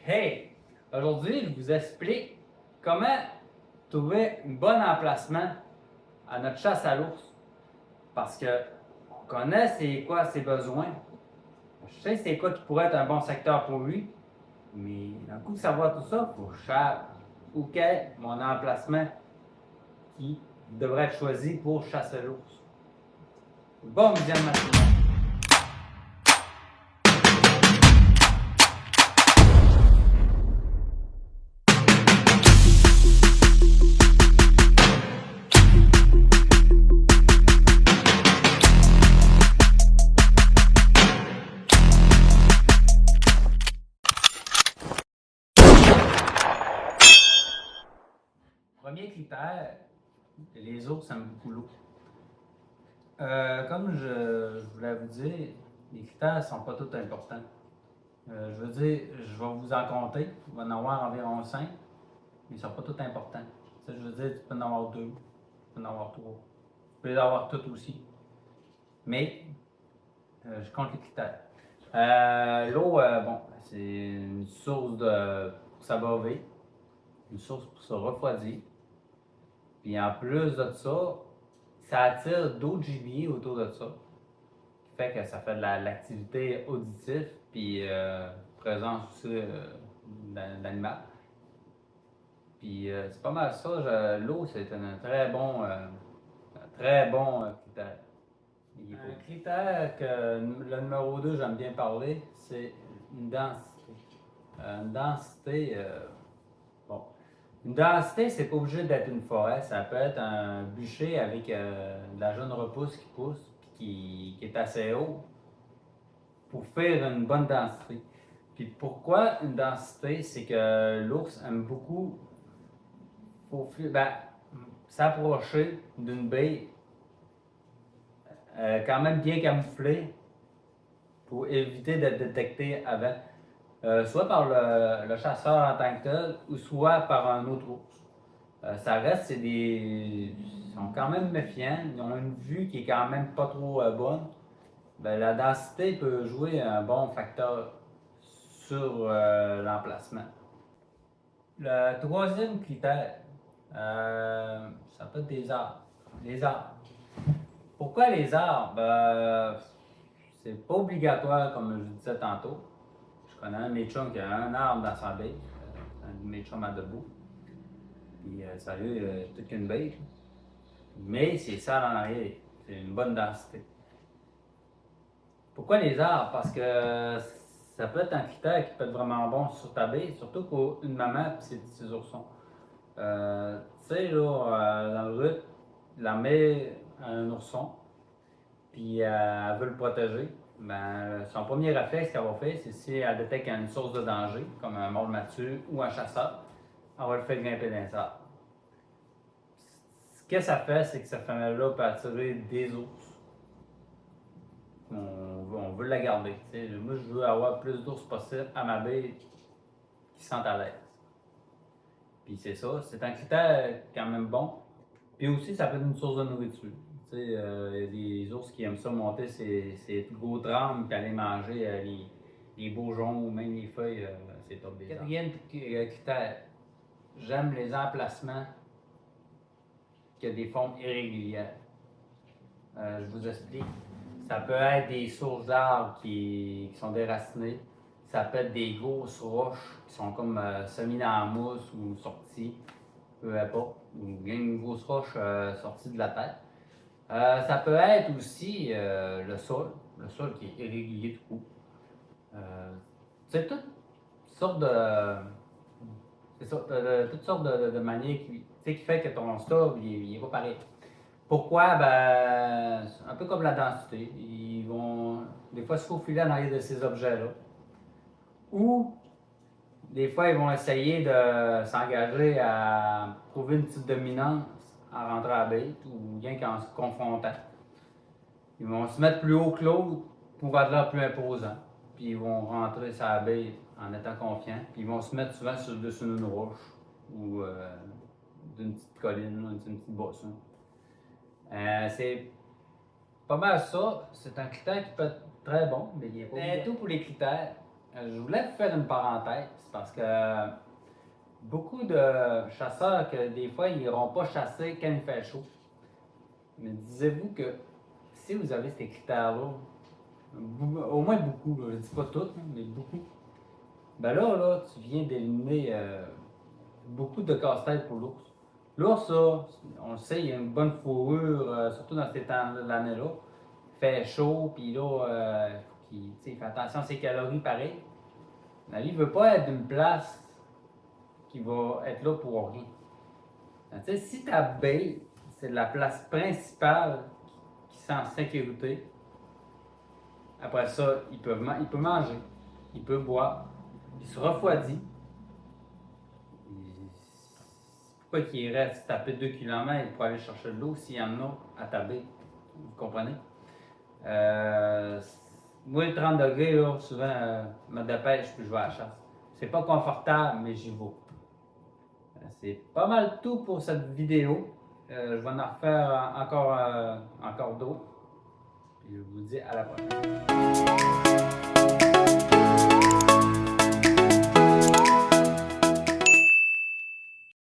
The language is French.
Hey! Aujourd'hui, je vous explique comment trouver un bon emplacement à notre chasse à l'ours. Parce que on connaît c'est quoi ses besoins. Je sais c'est quoi qui pourrait être un bon secteur pour lui. Mais d'un coup de savoir tout ça, il faut que je sache où est mon emplacement qui devrait être choisi pour chasser l'ours. Bon visionnement tout le monde. Premier critère, les ours aiment beaucoup l'eau. Comme je voulais vous dire, les critères ne sont pas tous importants. Je veux dire, je vais vous en compter. Il va en avoir environ 5, mais ils ne sont pas tous importants. Ça, je veux dire, tu peux en avoir 2, tu peux en avoir 3. Tu peux les avoir toutes aussi. Mais, je compte les critères. L'eau, bon, c'est une source pour s'abreuver, une source pour se refroidir. Puis en plus de ça attire d'autres gibiers autour de ça. Qui fait que ça fait de l'activité auditive, puis présence aussi d'animal. Puis c'est pas mal ça. L'eau, c'est un très bon critère. Un critère que le numéro 2, j'aime bien parler, c'est une densité. Une densité, bon, une densité, c'est pas obligé d'être une forêt. Ça peut être un bûcher avec de la jeune repousse qui pousse qui est assez haut pour faire une bonne densité. Puis pourquoi une densité? C'est que l'ours aime beaucoup s'approcher d'une baie quand même bien camouflée pour éviter d'être détecté avant. Soit par le chasseur en tant que tel, ou soit par un autre ours. Ça reste, ils sont quand même méfiants, ils ont une vue qui est quand même pas trop bonne. Ben, la densité peut jouer un bon facteur sur l'emplacement. Le troisième critère, ça peut être des arbres. Les arbres. Pourquoi les arbres? C'est pas obligatoire, comme je disais tantôt. Je connais un de mes chums qui a un arbre dans sa baie, un de mes chums à debout. Puis ça a eu toute une baie. Mais c'est ça en arrière, c'est une bonne densité. Pourquoi les arbres? Parce que ça peut être un critère qui peut être vraiment bon sur ta baie, surtout pour une maman et ses petits oursons. Tu sais, là, dans le rut, la mère a un ourson, puis elle veut le protéger. Ben, son premier réflexe qu'elle va faire, c'est si elle détecte une source de danger, comme un mâle mature ou un chasseur, elle va le faire grimper dans les arbres. Ce que ça fait, c'est que cette femelle-là peut attirer des ours. On veut la garder. T'sais. Moi, je veux avoir plus d'ours possible à ma baie qui se sentent à l'aise. Puis c'est ça, c'est un critère quand même bon. Puis aussi, ça peut être une source de nourriture. Il y a des ours qui aiment ça monter ces gros trames puis aller manger les bourgeons ou même les feuilles, c'est top des arbres. Quatrième critère, j'aime les emplacements qui ont des formes irrégulières. Je vous explique. Ça peut être des sources d'arbres qui sont déracinées. Ça peut être des grosses roches qui sont comme semi dans la mousse ou sorties, peu importe. Ou bien une grosse roche sortie de la terre. Ça peut être aussi le sol qui est irrégulier du coup. C'est toutes sortes de manières qui fait que ton sol il est pas pareil. Pourquoi? Ben, un peu comme la densité. Ils vont des fois se faufiler en arrière de ces objets-là. Ou des fois, ils vont essayer de s'engager à prouver une petite dominance en rentrant à la baie ou bien qu'en se confrontant. Ils vont se mettre plus haut que l'autre pour être l'air plus imposant. Puis ils vont rentrer sur la baie en étant confiants. Puis ils vont se mettre souvent sur le dessus d'une roche ou d'une petite colline, d'une petite bosse. C'est pas mal ça. C'est un critère qui peut être très bon, mais il n'y a pas tout pour les critères. Je voulais vous faire une parenthèse parce que beaucoup de chasseurs que des fois ils n'iront pas chasser quand il fait chaud. Mais disiez-vous que si vous avez ces critères-là, au moins beaucoup, je ne dis pas toutes, mais beaucoup, ben là, tu viens d'éliminer beaucoup de casse-tête pour l'ours. L'ours, on le sait, il a une bonne fourrure, surtout dans ces temps de l'année-là. Il fait chaud, puis là, il fait attention à ses calories pareil. Mais lui, il ne veut pas être d'une place qui va être là pour rien. Si ta baie, c'est la place principale qui sent en sécurité, après ça, il peut manger, il peut boire, il se refroidit. Pourquoi qu'il reste taper 2 km pour aller chercher de l'eau s'il y en a à ta baie? Vous comprenez? Moi, le 30 degrés, là, souvent, me dépêche puis je vais à la chasse. C'est pas confortable, mais j'y vais. C'est pas mal tout pour cette vidéo. Je vais en refaire encore d'autres. Puis je vous dis à la prochaine.